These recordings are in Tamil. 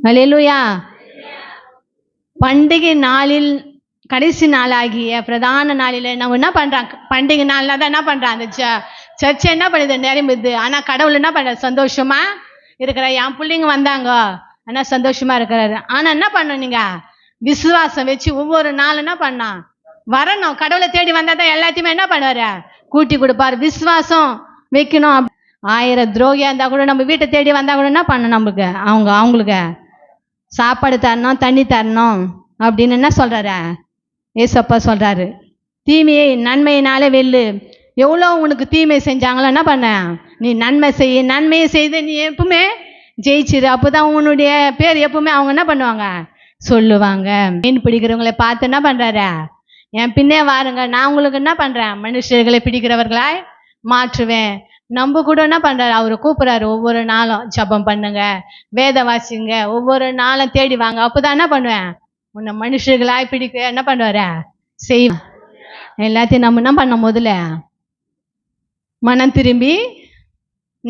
அல்லேலூயா. பண்டிகை நாளில் கடைசி நாளாகிய பிரதான நாளில் நம்ம என்ன பண்றாங்க? பண்டிகை நாள்ல தான் என்ன பண்றாங்க? அந்த சர்ச்சை என்ன பண்ணுது? நிரம்புது. ஆனா கடவுள் என்ன பண்ற? சந்தோஷமா இருக்கிற. என் பிள்ளைங்க வந்தாங்க, ஆனா சந்தோஷமா இருக்கிறாரு. ஆனா என்ன பண்ணணும்? நீங்க விசுவாசம் வச்சு ஒவ்வொரு நாள் என்ன பண்ணா வரணும். கடவுளை தேடி வந்தா தான் எல்லாத்தையுமே என்ன பண்ணுவாரு? கூட்டி கொடுப்பாரு. விசுவாசம் வைக்கணும். 1000 துரோகியா இருந்தா கூட நம்ம வீட்டை தேடி வந்தா கூட என்ன பண்ணணும்? நமக்கு அவங்களுக்கு சாப்பாடு தரணும், தண்ணி தரணும் அப்படின்னு என்ன சொல்றாரு? ஏசப்பா சொல்றாரு, தீமையை நன்மையினாலே வெல்லு. எவ்வளோ உனக்கு தீமை செஞ்சாங்களோ என்ன பண்ண? நீ நன்மை செய்ய. நன்மையை செய்து நீ எப்பவுமே ஜெயிச்சிரு. அப்போதான் உன்னுடைய பேர் எப்பவுமே அவங்க என்ன பண்ணுவாங்க? சொல்லுவாங்க. மீன் பிடிக்கிறவங்களை பார்த்து என்ன பண்றாரு? என் பின்னே வாருங்க, நான் உங்களுக்கு என்ன பண்றேன்? மனுஷர்களை பிடிக்கிறவர்களாய் மாற்றுவேன். நம்ம கூட என்ன பண்றாரு? அவரு கூப்பிடுறாரு. ஒவ்வொரு நாளும் ஜபம் பண்ணுங்க, வேத வாசிங்க, ஒவ்வொரு நாளும் தேடி வாங்க. அப்போதான் என்ன பண்ணுவேன்? உன்னை மனுஷர்களாய் பிடிக்க என்ன பண்ணுவாரு? செய்வேன். எல்லாத்தையும் நம்ம என்ன பண்ண? முதல்ல மனம் திரும்பி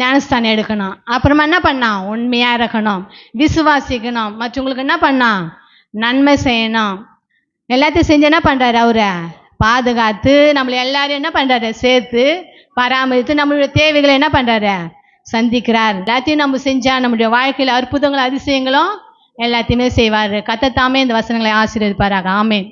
ஞானஸ்தானம் எடுக்கணும். அப்புறமா என்ன பண்ணா? உண்மையா இருக்கணும், விசுவாசிக்கணும், மற்றவங்களுக்கு என்ன பண்ணா? நன்மை செய்யணும். எல்லாத்தையும் செஞ்சு என்ன பண்றாரு? அவரை பாதுகாத்து நம்மளை எல்லாரும் என்ன பண்றாரு? சேர்த்து பராமரித்து நம்மளுடைய தேவைகளை என்ன பண்றாரு? சந்திக்கிறார். எல்லாத்தையும் நம்ம செஞ்சா நம்முடைய வாழ்க்கையில அற்புதங்களும் அதிசயங்களும் எல்லாத்தையுமே செய்வாரு. கர்த்தர் தாமே இந்த வசனங்களை ஆசீர்வதிப்பாராக. ஆமென்.